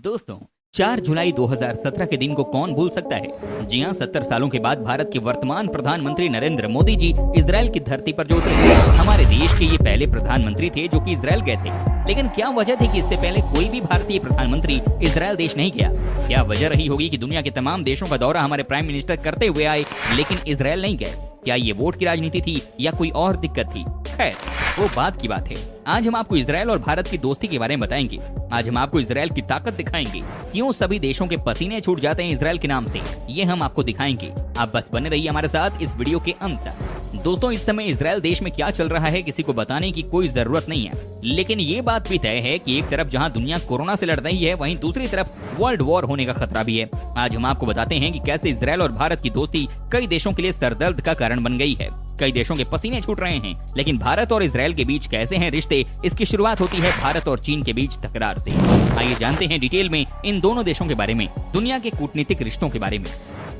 दोस्तों 4 जुलाई 2017 के दिन को कौन भूल सकता है। जी हाँ, 70 सालों के बाद भारत के वर्तमान प्रधानमंत्री नरेंद्र मोदी जी इजराइल की धरती पर जो उतरे। हमारे देश के ये पहले प्रधानमंत्री थे जो कि इजराइल गए थे। लेकिन क्या वजह थी कि इससे पहले कोई भी भारतीय प्रधानमंत्री इजराइल देश नहीं गया? क्या वजह रही होगी कि दुनिया के तमाम देशों का दौरा हमारे प्राइम मिनिस्टर करते हुए आए लेकिन इजराइल नहीं गए? क्या ये वोट की राजनीति थी या कोई और दिक्कत थी? खैर, वो बात की बात है। आज हम आपको इजराइल और भारत की दोस्ती के बारे में बताएंगे। आज हम आपको इजराइल की ताकत दिखाएंगे, क्यों सभी देशों के पसीने छूट जाते हैं इजराइल के नाम से, ये हम आपको दिखाएंगे। आप बस बने रहिए हमारे साथ इस वीडियो के अंत तक। दोस्तों, इस समय इजराइल देश में क्या चल रहा है किसी को बताने की कोई जरूरत नहीं है, लेकिन ये बात भी तय है कि एक तरफ जहां दुनिया कोरोना से लड़ रही है, वहीं दूसरी तरफ वर्ल्ड वॉर होने का खतरा भी है। आज हम आपको बताते हैं कि कैसे इजराइल और भारत की दोस्ती कई देशों के लिए सरदर्द का कारण बन गई है। कई देशों के पसीने छूट रहे हैं, लेकिन भारत और इजराइल के बीच कैसे हैं रिश्ते? इसकी शुरुआत होती है भारत और चीन के बीच तकरार से। आइए जानते हैं डिटेल में इन दोनों देशों के बारे में, दुनिया के कूटनीतिक रिश्तों के बारे में।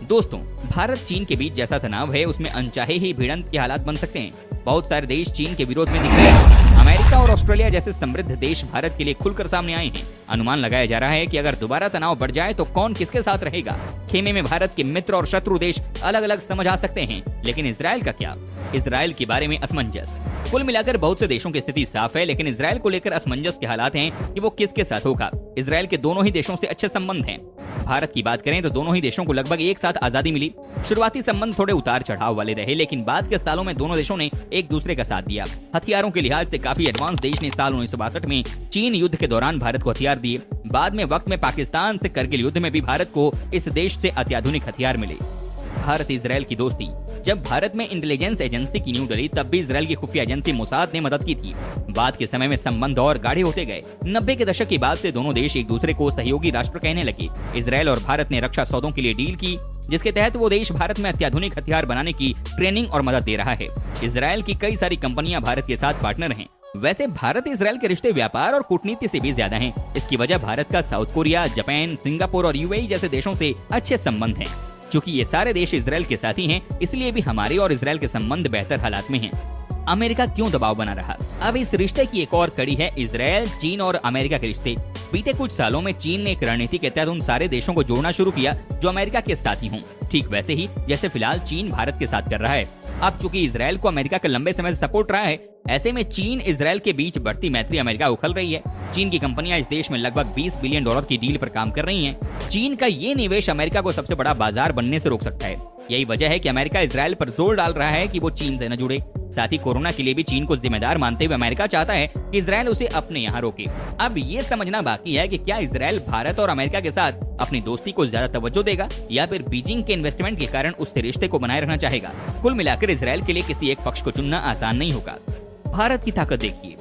दोस्तों, भारत चीन के बीच जैसा तनाव है, उसमें अनचाहे ही भिड़ंत के हालात बन सकते हैं। बहुत सारे देश चीन के विरोध में दिख रहे हैं। अमेरिका और ऑस्ट्रेलिया जैसे समृद्ध देश भारत के लिए खुलकर सामने आए हैं। अनुमान लगाया जा रहा है कि अगर दोबारा तनाव बढ़ जाए तो कौन किसके साथ रहेगा। खेमे में भारत के मित्र और शत्रु देश अलग अलग समझ आ सकते हैं, लेकिन इजराइल का क्या? इजराइल के बारे में असमंजस। कुल मिलाकर बहुत से देशों की स्थिति साफ है, लेकिन इजराइल को लेकर असमंजस के हालात हैं कि वो किसके साथ होगा। इजराइल के दोनों ही देशों से अच्छे संबंध हैं। भारत की बात करें तो दोनों ही देशों को लगभग एक साथ आजादी मिली। शुरुआती संबंध थोड़े उतार चढ़ाव वाले रहे, लेकिन बाद के सालों में दोनों देशों ने एक दूसरे का साथ दिया। हथियारों के लिहाज से काफी एडवांस देश ने साल 1962 में चीन युद्ध के दौरान भारत को हथियार दिए। बाद में वक्त में पाकिस्तान से करगिल युद्ध में भी भारत को इस देश से अत्याधुनिक हथियार मिले। भारत इजराइल की दोस्ती। जब भारत में इंटेलिजेंस एजेंसी की नींव डली, तब भी इजराइल की खुफिया एजेंसी मोसाद ने मदद की थी। बाद के समय में संबंध और गाढ़े होते गए। 90 के दशक के बाद से दोनों देश एक दूसरे को सहयोगी राष्ट्र कहने लगे। इजराइल और भारत ने रक्षा सौदों के लिए डील की, जिसके तहत वो देश भारत में अत्याधुनिक हथियार बनाने की ट्रेनिंग और मदद दे रहा है। इजराइल की कई सारी कंपनियां भारत के साथ पार्टनर हैं। वैसे भारत इजराइल के रिश्ते व्यापार और कूटनीति से भी ज्यादा हैं। इसकी वजह भारत का साउथ कोरिया, जापान, सिंगापुर और यूएई जैसे देशों से अच्छे संबंध हैं। चूंकि ये सारे देश इजराइल के साथी हैं, इसलिए भी हमारे और इजराइल के संबंध बेहतर हालात में हैं। अमेरिका क्यों दबाव बना रहा? अब इस रिश्ते की एक और कड़ी है इजराइल, चीन और अमेरिका के रिश्ते। बीते कुछ सालों में चीन ने एक रणनीति के तहत उन सारे देशों को जोड़ना शुरू किया जो अमेरिका के साथी हों, ठीक वैसे ही जैसे फिलहाल चीन भारत के साथ कर रहा है। अब चूंकि इजराइल को अमेरिका का लंबे समय से सपोर्ट रहा है, ऐसे में चीन इजराइल के बीच बढ़ती मैत्री अमेरिका उखल रही है। चीन की कंपनियां इस देश में लगभग $20 बिलियन की डील पर काम कर रही हैं। चीन का ये निवेश अमेरिका को सबसे बड़ा बाजार बनने से रोक सकता है। यही वजह है कि अमेरिका इजराइल पर जोर डाल रहा है कि वो चीन से न जुड़े। साथ ही कोरोना के लिए भी चीन को जिम्मेदार मानते हुए अमेरिका चाहता है कि इजराइल उसे अपने यहाँ रोके। अब ये समझना बाकी है कि क्या इजराइल भारत और अमेरिका के साथ अपनी दोस्ती को ज्यादा तवज्जो देगा या फिर बीजिंग के इन्वेस्टमेंट के कारण उससे रिश्ते को बनाए रखना चाहेगा। कुल मिलाकर इजराइल के लिए किसी एक पक्ष को चुनना आसान नहीं होगा। भारत की ताकत देखिए।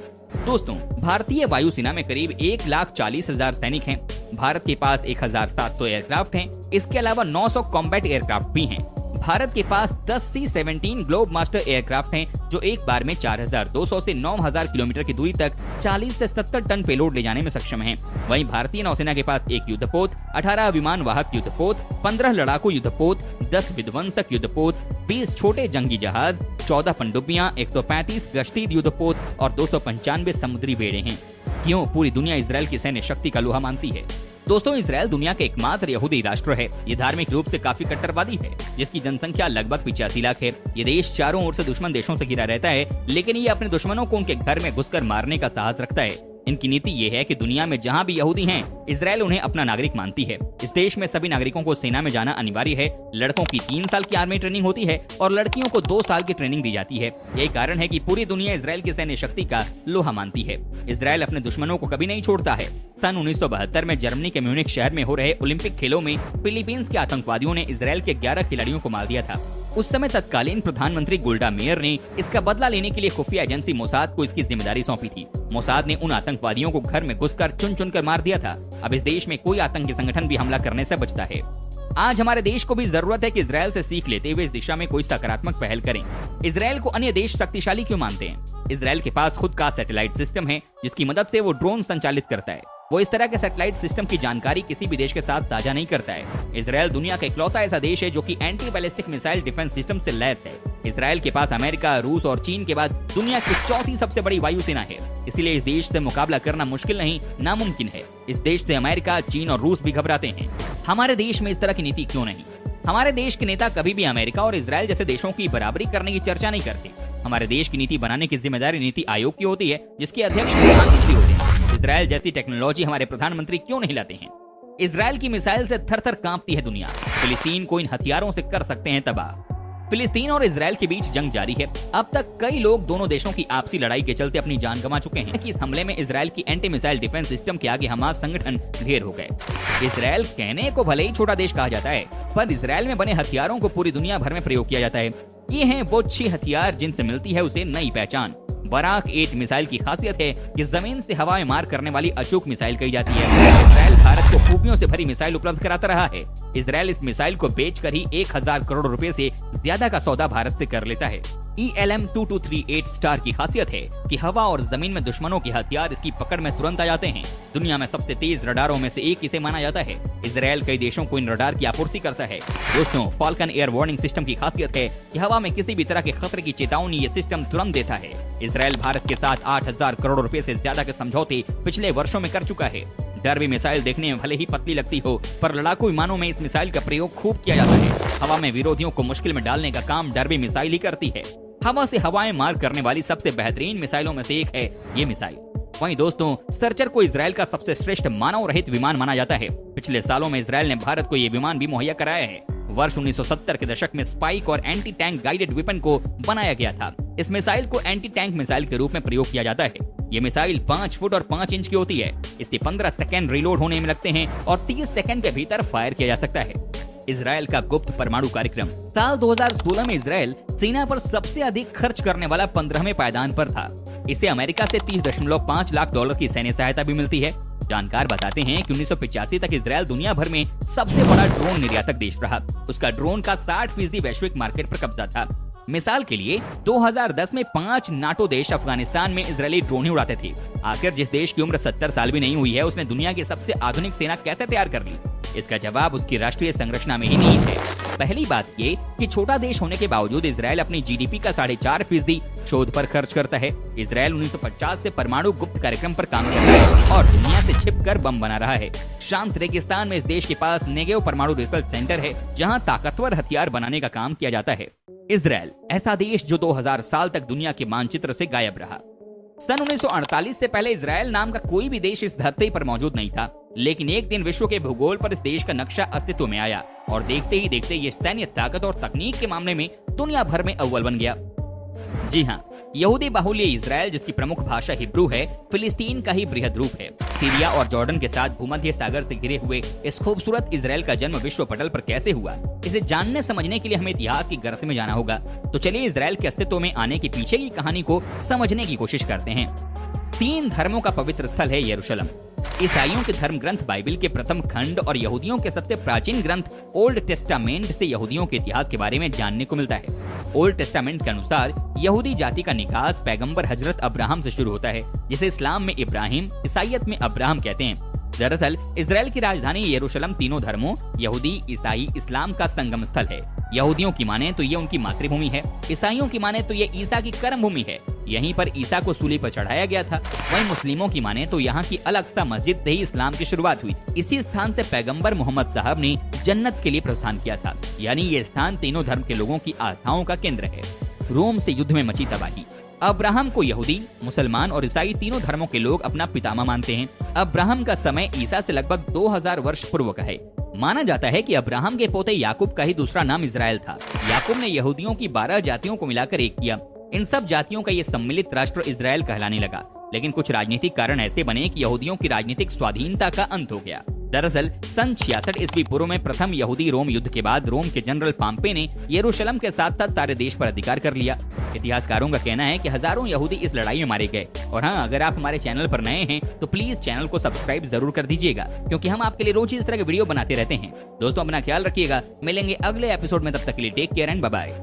दोस्तों, भारतीय वायुसेना में करीब 1,40,000 सैनिक हैं। भारत के पास 1,700 एयरक्राफ्ट हैं। इसके अलावा 900 कॉम्बैट एयरक्राफ्ट भी हैं। भारत के पास 10 C-17 ग्लोब मास्टर एयरक्राफ्ट हैं, जो एक बार में 4,200 से 9,000 किलोमीटर की दूरी तक 40 से 70 टन पेलोड ले जाने में सक्षम हैं। वहीं भारतीय नौसेना के पास 1 युद्धपोत, 18 विमान वाहक युद्धपोत, 15 लड़ाकू युद्धपोत, 10 विध्वंसक युद्धपोत, 20 छोटे जंगी जहाज, 14 पनडुब्बियां, 135 गश्ती युद्धपोत और 295 समुद्री बेड़े हैं। क्यों पूरी दुनिया इजराइल की सैन्य शक्ति का लोहा मानती है? दोस्तों, इजराइल दुनिया का एकमात्र यहूदी राष्ट्र है। ये धार्मिक रूप से काफी कट्टरवादी है, जिसकी जनसंख्या लगभग 85 लाख है। ये देश चारों ओर से दुश्मन देशों से घिरा रहता है, लेकिन ये अपने दुश्मनों को उनके घर में घुसकर मारने का साहस रखता है। इनकी नीति ये है कि दुनिया में जहां भी यहूदी हैं, इजराइल उन्हें अपना नागरिक मानती है। इस देश में सभी नागरिकों को सेना में जाना अनिवार्य है। लड़कों की 3 साल की आर्मी ट्रेनिंग होती है और लड़कियों को 2 साल की ट्रेनिंग दी जाती है। यही कारण है कि पूरी दुनिया इजराइल की सैन्य शक्ति का लोहा मानती है। इजराइल अपने दुश्मनों को कभी नहीं छोड़ता है। सन 1972 में जर्मनी के म्यूनिख शहर में हो रहे ओलंपिक खेलों में फिलीपींस के आतंकवादियों ने इजराइल के 11 खिलाड़ियों को मार दिया था। उस समय तत्कालीन प्रधानमंत्री गोल्डा मेयर ने इसका बदला लेने के लिए खुफिया एजेंसी मोसाद को इसकी जिम्मेदारी सौंपी थी। मोसाद ने उन आतंकवादियों को घर में घुसकर चुन चुन कर मार दिया था। अब इस देश में कोई आतंकी संगठन भी हमला करने से बचता है। आज हमारे देश को भी जरूरत है कि इजराइल से सीख लेते हुए इस दिशा में कोई सकारात्मक पहल करें। इजराइल को अन्य देश शक्तिशाली क्यों मानते हैं? इजराइल के पास खुद का सैटेलाइट सिस्टम है, जिसकी मदद से वो ड्रोन संचालित करता है। वो इस तरह के सैटेलाइट सिस्टम की जानकारी किसी भी देश के साथ साझा नहीं करता है। इजराइल दुनिया का इकलौता ऐसा देश है जो कि anti ballistic missile defence system से लैस है। इजराइल के पास अमेरिका, रूस और चीन के बाद दुनिया की चौथी सबसे बड़ी वायुसेना है। इसीलिए इस देश से मुकाबला करना मुश्किल नहीं, नामुमकिन है। इस देश से अमेरिका, चीन और रूस भी घबराते हैं। हमारे देश में इस तरह की नीति क्यों नहीं? हमारे देश के नेता कभी भी अमेरिका और इजराइल जैसे देशों की बराबरी करने की चर्चा नहीं करते। हमारे देश की नीति बनाने की जिम्मेदारी नीति आयोग की होती है, जिसके अध्यक्ष प्रधानमंत्री होते हैं। इजराइल जैसी टेक्नोलॉजी हमारे प्रधानमंत्री क्यों नहीं लाते हैं? इजराइल की मिसाइल से थर-थर कांपती है दुनिया। फिलिस्तीन को इन हथियारों से कर सकते हैं तबाह। फिलिस्तीन और इजराइल के बीच जंग जारी है। अब तक कई लोग दोनों देशों की आपसी लड़ाई के चलते अपनी जान गंवा चुके हैं कि इस हमले में इजराइल की एंटी मिसाइल डिफेंस सिस्टम के आगे हमास संगठन ढेर हो गए। इजराइल कहने को भले ही छोटा देश कहा जाता है, पर इजराइल में बने हथियारों को पूरी दुनिया भर में प्रयोग किया जाता है। ये हैं वो 6 हथियार जिनसे मिलती है उसे नई पहचान। बराक 8 मिसाइल की खासियत है कि जमीन से हवा में मार करने वाली अचूक मिसाइल कही जाती है। इजराइल भारत को खूबियों से भरी मिसाइल उपलब्ध कराता रहा है। इजराइल इस मिसाइल को बेचकर ही 1000 करोड़ रुपए से ज्यादा का सौदा भारत से कर लेता है। ELM-2238 स्टार की खासियत है कि हवा और जमीन में दुश्मनों के हथियार इसकी पकड़ में तुरंत आ जाते हैं। दुनिया में सबसे तेज रडारों में से एक इसे माना जाता है। इजराइल कई देशों को इन रडार की आपूर्ति करता है। दोस्तों, फाल्कन एयर वार्निंग सिस्टम की खासियत है कि हवा में किसी भी तरह के खतरे की चेतावनी ये सिस्टम तुरंत देता है। इजराइल भारत के साथ 8000 करोड़ रुपए से ज्यादा के समझौते पिछले वर्षों में कर चुका है। डर्बी मिसाइल देखने में भले ही पतली लगती हो, पर लड़ाकू विमानों में इस मिसाइल का प्रयोग खूब किया जाता है। हवा में विरोधियों को मुश्किल में डालने का काम डर्बी मिसाइल ही करती है। हवा से हवाएं मार करने वाली सबसे बेहतरीन मिसाइलों में से एक है ये मिसाइल। वहीं दोस्तों, स्ट्रक्चर को इजराइल का सबसे श्रेष्ठ मानव रहित विमान माना जाता है। पिछले सालों में इजराइल ने भारत को ये विमान भी मुहैया कराया है। वर्ष 1970 के दशक में स्पाइक और एंटी टैंक गाइडेड वेपन को बनाया गया था। इस मिसाइल को एंटी टैंक मिसाइल के रूप में प्रयोग किया जाता है। ये मिसाइल 5 फुट और 5 इंच की होती है। इससे 15 सेकंड रिलोड होने में लगते हैं और 30 सेकंड के भीतर फायर किया जा सकता है। इजराइल का गुप्त परमाणु कार्यक्रम। साल 2016 में इजराइल सेना पर सबसे अधिक खर्च करने वाला 15वें पायदान पर था। इसे अमेरिका से $30.5 लाख की सैन्य सहायता भी मिलती है। जानकार बताते हैं कि 1985 तक इजराइल दुनिया भर में सबसे बड़ा ड्रोन निर्यातक देश रहा। उसका ड्रोन का 60% वैश्विक मार्केट पर कब्जा था। मिसाल के लिए 2010 में 5 नाटो देश अफगानिस्तान में इजरायली ड्रोन उड़ाते थे। आखिर जिस देश की उम्र 70 साल भी नहीं हुई है, उसने दुनिया की सबसे आधुनिक सेना कैसे तैयार कर ली? इसका जवाब उसकी राष्ट्रीय संरचना में ही नहीं है। पहली बात ये कि छोटा देश होने के बावजूद इजराइल अपनी जीडीपी का 4.5% शोध पर खर्च करता है। इजराइल 1950 से परमाणु गुप्त कार्यक्रम पर काम कर रहा है और दुनिया से छिपकर बम बना रहा है। शांत रेगिस्तान में इस देश के पास नेगेव परमाणु रिसर्च सेंटर है, जहां ताकतवर हथियार बनाने का काम किया जाता है। इजराइल ऐसा देश जो 2000 साल तक दुनिया के मानचित्र से गायब रहा। सन 1948 से पहले इजराइल नाम का कोई भी देश इस धरती पर मौजूद नहीं था, लेकिन एक दिन विश्व के भूगोल पर इस देश का नक्शा अस्तित्व में आया और देखते ही देखते ये सैन्य ताकत और तकनीक के मामले में दुनिया भर में अव्वल बन गया। जी हाँ, यहूदी बाहुल्य इजराइल, जिसकी प्रमुख भाषा हिब्रू है, फिलिस्तीन का ही बृहद रूप है। सीरिया और जॉर्डन के साथ भूमध्य सागर से घिरे हुए इस खूबसूरत इजराइल का जन्म विश्व पटल पर कैसे हुआ, इसे जानने समझने के लिए हमें इतिहास की गर्त में जाना होगा। तो चलिए इजराइल के अस्तित्व में आने के पीछे की कहानी को समझने की कोशिश करते हैं। 3 धर्मों का पवित्र स्थल है यरूशलेम। ईसाइयों के धर्म ग्रंथ बाइबिल के प्रथम खंड और यहूदियों के सबसे प्राचीन ग्रंथ ओल्ड टेस्टामेंट से यहूदियों के इतिहास के बारे में जानने को मिलता है। ओल्ड टेस्टामेंट के अनुसार यहूदी जाति का निकास पैगंबर हजरत अब्राहम से शुरू होता है, जिसे इस्लाम में इब्राहिम, ईसाईयत में अब्राहम कहते हैं। दरअसल इजराइल की राजधानी यरूशलेम तीनों धर्मों यहूदी, ईसाई, इस्लाम का संगम स्थल है। यहूदियों की माने तो ये उनकी मातृभूमि है, ईसाइयों की माने तो ये ईसा की कर्म भूमि है, यहीं पर ईसा को सूली पर चढ़ाया गया था। वहीं मुस्लिमों की माने तो यहाँ की अल-अक्सा मस्जिद से ही इस्लाम की शुरुआत हुई थी। इसी स्थान से पैगंबर मोहम्मद साहब ने जन्नत के लिए प्रस्थान किया था, यानी ये स्थान तीनों धर्म के लोगों की आस्थाओं का केंद्र है। रोम से युद्ध में मची तबाही। अब्राहम को यहूदी, मुसलमान और ईसाई तीनों धर्मों के लोग अपना पितामह मानते हैं। अब्राहम का समय ईसा से लगभग 2000 वर्ष पूर्व का है। माना जाता है कि अब्राहम के पोते याकूब का ही दूसरा नाम इजराइल था। याकूब ने यहूदियों की 12 जातियों को मिलाकर एक किया। इन सब जातियों का ये सम्मिलित राष्ट्र इजराइल कहलाने लगा, लेकिन कुछ राजनीतिक कारण ऐसे बने कि यहूदियों की राजनीतिक स्वाधीनता का अंत हो गया। दरअसल सन 66 ईस्वी पूर्व में प्रथम यहूदी रोम युद्ध के बाद रोम के जनरल पाम्पे ने यरूशलेम के साथ साथ सारे देश पर अधिकार कर लिया। इतिहासकारों का कहना है कि हजारों यहूदी इस लड़ाई में मारे गए। और हाँ, अगर आप हमारे चैनल पर नए हैं तो प्लीज चैनल को सब्सक्राइब जरूर कर दीजिएगा, क्योंकि हम आपके लिए रोज इस तरह के वीडियो बनाते रहते हैं। दोस्तों, अपना ख्याल रखिएगा। मिलेंगे अगले एपिसोड में, तब तक के लिए take care and bye bye.